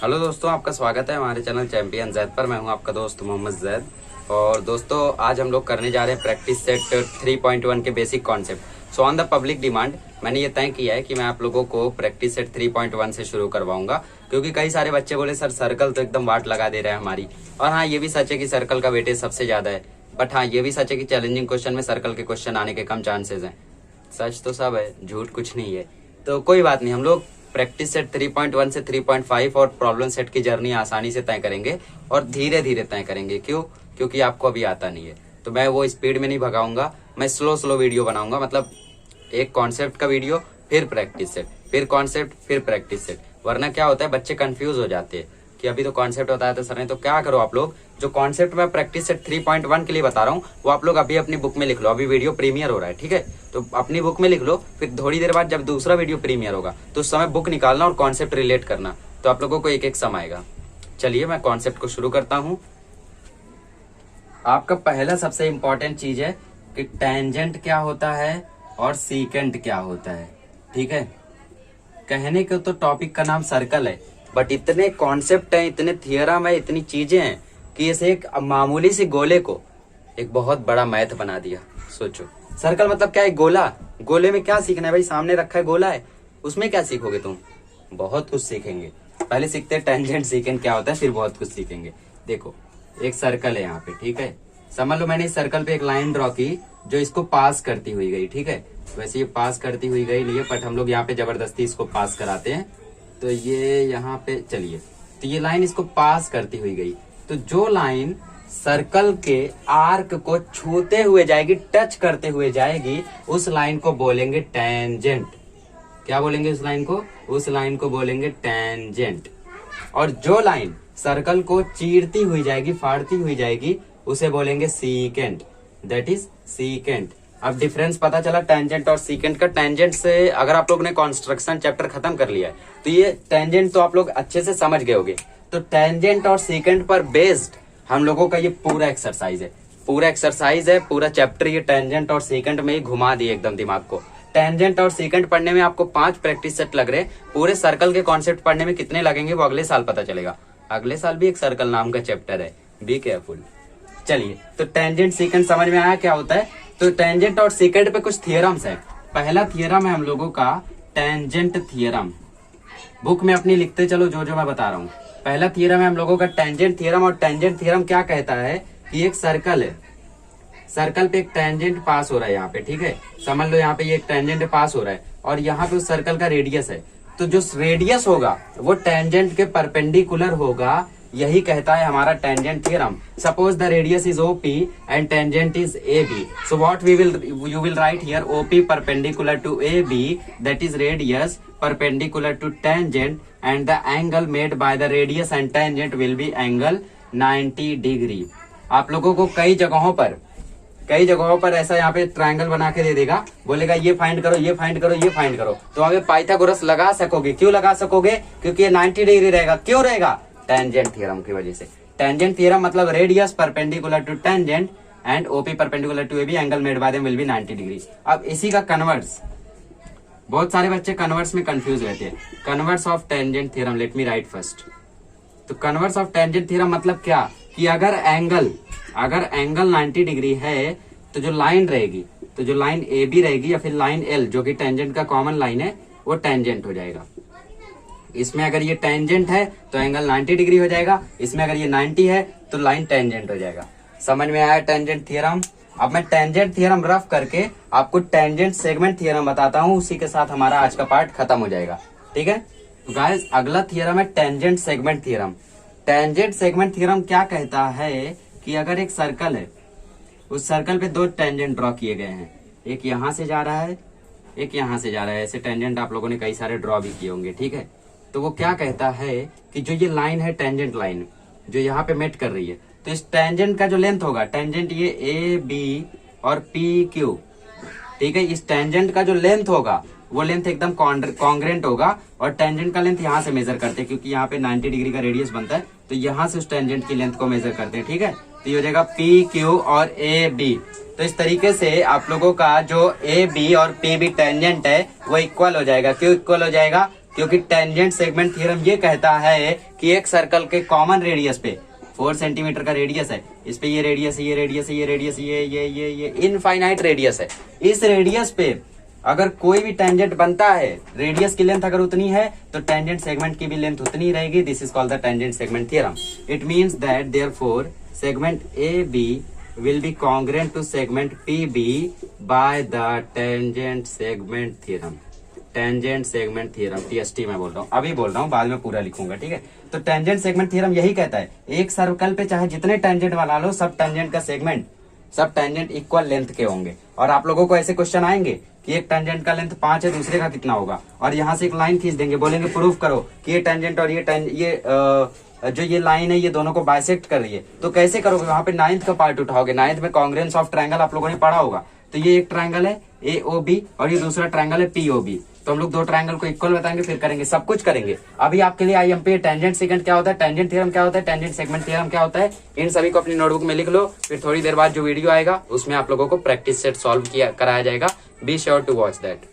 Hello दोस्तों, आपका स्वागत है हमारे चैनल चैंपियन जैद पर। मैं हूं आपका दोस्त मोहम्मद जैद। और दोस्तों, आज हम लोग करने जा रहे हैं प्रैक्टिस सेट 3.1 के basic concept. So on the public demand मैंने ये तय किया है कि मैं आप लोगों को प्रैक्टिस सेट 3.1 से शुरू करवाऊंगा, क्योंकि कई सारे बच्चे बोले सर सर्कल तो एकदम वाट लगा दे रहा है हमारी। और हाँ, ये भी सच है कि सर्कल का वेटेज सबसे ज्यादा है, बट हाँ ये भी सच है कि चैलेंजिंग क्वेश्चन में सर्कल के क्वेश्चन आने के कम चांसेस हैं। सच तो सब है, झूठ कुछ नहीं है। तो कोई बात नहीं, हम लोग प्रैक्टिस सेट 3.1 से 3.5 और प्रॉब्लम सेट की जर्नी आसानी से तय करेंगे और धीरे धीरे तय करेंगे। क्यों? क्योंकि आपको अभी आता नहीं है, तो मैं वो स्पीड में नहीं भगाऊंगा। मैं स्लो वीडियो बनाऊंगा, मतलब एक कॉन्सेप्ट का वीडियो, फिर प्रैक्टिस सेट, फिर कॉन्सेप्ट, फिर प्रैक्टिस सेट। वरना क्या होता है, बच्चे कंफ्यूज हो जाते हैं कि अभी तो कॉन्सेप्ट बताया था सर ने। तो क्या करो आप लोग, जो कॉन्सेप्ट मैं प्रैक्टिस सेट 3.1 के लिए बता रहा हूँ वो आप लोग अभी अपनी बुक में लिख लो। अभी वीडियो प्रीमियर हो रहा है, ठीक है? तो अपनी बुक में लिख लो, फिर थोड़ी देर बाद जब दूसरा वीडियो प्रीमियर होगा तो उस समय बुक निकालना और कॉन्सेप्ट रिलेट करना, तो आप लोगों को एक एक सम आएगा। चलिए मैं कॉन्सेप्ट को शुरू करता हूँ। आपका पहला सबसे इंपॉर्टेंट चीज है कि टेंजेंट क्या होता है और सीकेंट क्या होता है, ठीक है? कहने को तो टॉपिक का नाम सर्कल है, बट इतने कॉन्सेप्ट हैं, इतने थियरम है, इतनी चीजें हैं कि इसे एक मामूली सी गोले को एक बहुत बड़ा मैथ बना दिया। सोचो, सर्कल मतलब क्या है? गोला। गोले में क्या सीखना है भाई? सामने रखा है गोला है, उसमें क्या सीखोगे तुम? बहुत कुछ सीखेंगे। पहले सीखते हैं टेंजेंट सीकेंट क्या होता है, फिर बहुत कुछ सीखेंगे। देखो, एक सर्कल है यहाँ पे, ठीक है? समझ लो मैंने इस सर्कल पे एक लाइन ड्रॉ की जो इसको पास करती हुई गई, ठीक है? वैसे ये पास करती हुई गई नहीं है, बट हम लोग यहाँ पे जबरदस्ती इसको पास कराते हैं। तो ये यहाँ पे चलिए, तो ये लाइन इसको पास करती हुई गई। तो जो लाइन सर्कल के आर्क को छूते हुए जाएगी, टच करते हुए जाएगी, उस लाइन को बोलेंगे टेंजेंट। क्या बोलेंगे उस लाइन को? उस लाइन को बोलेंगे टेंजेंट। और जो लाइन सर्कल को चीरती हुई जाएगी, फाड़ती हुई जाएगी, उसे बोलेंगे सीकेंट। That is secant. अब डिफरेंस पता चला टेंजेंट और सीकेंट का। टेंजेंट से अगर आप लोग ने कंस्ट्रक्शन चैप्टर खत्म कर लिया है तो ये टेंजेंट तो आप लोग अच्छे से समझ गए होंगे। तो टेंजेंट और सीकेंट पर बेस्ड हम लोगों का ये पूरा एक्सरसाइज है, पूरा चैप्टर ये टेंजेंट और सीकेंट में ही घुमा दिए एकदम दिमाग को। टेंजेंट और सीकेंट पढ़ने में आपको 5 प्रैक्टिस सेट लग रहे। पूरे सर्कल के कॉन्सेप्ट पढ़ने में कितने लगेंगे वो अगले साल पता चलेगा। अगले साल भी एक सर्कल नाम का चैप्टर है, बी केयरफुल। चलिए, तो टेंजेंट सीकेंट समझ में आया क्या होता है? तो टेंजेंट और सीकेंट पे कुछ थियरम्स है। पहला थियरम है हम लोगों का टेंजेंट थियरम। बुक में अपनी लिखते चलो जो जो मैं बता रहा हूँ। पहला थियरम है हम लोगों का टेंजेंट थियरम। और टेंजेंट थियरम क्या कहता है कि एक सर्कल है, सर्कल पे एक टेंजेंट पास हो रहा है यहाँ पे, ठीक है? समझ लो यहाँ पे ये एक टेंजेंट पास हो रहा है और यहाँ पे उस सर्कल का रेडियस है। तो जो रेडियस होगा वो टेंजेंट के परपेंडिकुलर होगा, यही कहता है हमारा tangent theorem. Suppose the radius is OP and tangent is AB, so what you will write here OP perpendicular to AB, that is radius perpendicular to tangent, and the angle made by the radius and tangent will be angle 90 degree। आप लोगों को कई जगहों पर ऐसा यहाँ पे triangle बना के दे देगा, बोलेगा ये फाइंड करो, ये फाइंड करो, ये फाइंड करो। तो वहां पे पाइथागोरस लगा सकोगे। क्यों लगा सकोगे? क्योंकि ये 90 डिग्री रहेगा। क्यों रहेगा? टेंजेंट थ्योरम की वजह से। टेंजेंट थ्योरम मतलब radius perpendicular to tangent and OP perpendicular to AB, angle made by them will be 90 degree. अब इसी का कन्वर्स, बहुत सारे बच्चे कन्वर्स में कंफ्यूज रहते हैं। Converse of tangent theorem, let me right first. तो कन्वर्स ऑफ टेंजेंट थ्योरम मतलब क्या कि अगर एंगल 90 डिग्री है तो जो लाइन रहेगी, तो जो लाइन AB रहेगी या फिर लाइन L जो कि टेंजेंट का कॉमन लाइन है, वो टेंजेंट हो जाएगा। इसमें अगर ये टेंजेंट है तो एंगल 90 डिग्री हो जाएगा, इसमें अगर ये 90 है तो लाइन टेंजेंट हो जाएगा। समझ में आया टेंजेंट थ्योरम? अब मैं टेंजेंट थ्योरम रफ करके आपको टेंजेंट सेगमेंट थ्योरम बताता हूँ, उसी के साथ हमारा आज का पार्ट खत्म हो जाएगा, ठीक है? तो गाइस, अगला थ्योरम है tangent segment theorem. Tangent segment theorem क्या कहता है कि अगर एक सर्कल है, उस सर्कल पे 2 टेंजेंट ड्रॉ किए गए हैं, एक यहाँ से जा रहा है, एक यहाँ से जा रहा है। ऐसे टेंजेंट आप लोगों ने कई सारे ड्रॉ भी किए होंगे, ठीक है? तो वो क्या कहता है कि जो ये लाइन है, टेंजेंट लाइन जो यहाँ पे मेट कर रही है, तो इस टेंजेंट का जो लेंथ होगा, टेंजेंट ये AB और PQ, ठीक है? इस टेंजेंट का जो लेंथ होगा वो लेंथ एकदम कॉन्ग्रेंट होगा। और टेंजेंट का लेंथ यहाँ से मेजर करते हैं, क्योंकि यहाँ पे 90 डिग्री का रेडियस बनता है, तो यहाँ से उस टेंजेंट की लेंथ को मेजर करते हैं, ठीक है? तो ये हो जाएगा PQ और AB। तो इस तरीके से आप लोगों का जो AB और PB टेंजेंट है वो इक्वल हो जाएगा। क्यों इक्वल हो जाएगा? क्योंकि टेंजेंट सेगमेंट थ्योरम ये कहता है कि एक सर्कल के कॉमन रेडियस पे 4 सेंटीमीटर का रेडियस है, इस पे ये रेडियस है, ये रेडियस है, ये रेडियस, ये इनफाइनाइट रेडियस है। इस रेडियस पे अगर कोई भी टेंजेंट बनता है, रेडियस की लेंथ अगर उतनी है तो टेंजेंट सेगमेंट की भी लेंथ उतनी रहेगी। This is called the tangent segment theorem. It means that therefore segment A B will be congruent to segment PB by the tangent segment theorem। Tangent segment theorem, TST मैं बोल रहा हूँ, अभी बोल रहा हूँ, बाद में पूरा लिखूंगा, ठीक है। तो टेंजेंट सेगमेंट थ्योरम यही कहता है एक सर्कल पे चाहे जितने टेंजेंट बना लो, सब टेंजेंट का सेगमेंट, सब टेंजेंट इक्वल लेंथ के होंगे। और आप लोगों को ऐसे क्वेश्चन आएंगे कि एक टेंजेंट का लेंथ 5 है, दूसरे का कितना होगा, और यहाँ से एक लाइन खींच देंगे, बोलेंगे प्रूफ करो कि ये टेंजेंट और जो ये लाइन है ये दोनों को बाइसेक्ट कर रही है। तो कैसे करोगे, वहां पे 9th का पार्ट उठाओगे। 9th में कॉन्ग्रुएंस ऑफ ट्रायंगल आप लोगों ने पढ़ा होगा। तो ये एक ट्रायंगल है AOB और ये दूसरा ट्रायंगल है POB। तो हम लोग दो ट्रायंगल को इक्वल बताएंगे, फिर करेंगे, सब कुछ करेंगे। अभी आपके लिए IMP टेंजेंट सेकंड क्या होता है, टेंजेंट थ्योरम क्या होता है, टेंजेंट सेगमेंट थ्योरम क्या होता है, इन सभी को अपनी नोटबुक में लिख लो। फिर थोड़ी देर बाद जो वीडियो आएगा उसमें आप लोगों को प्रैक्टिस सेट सॉल्व किया कराया जाएगा। Be sure to watch that.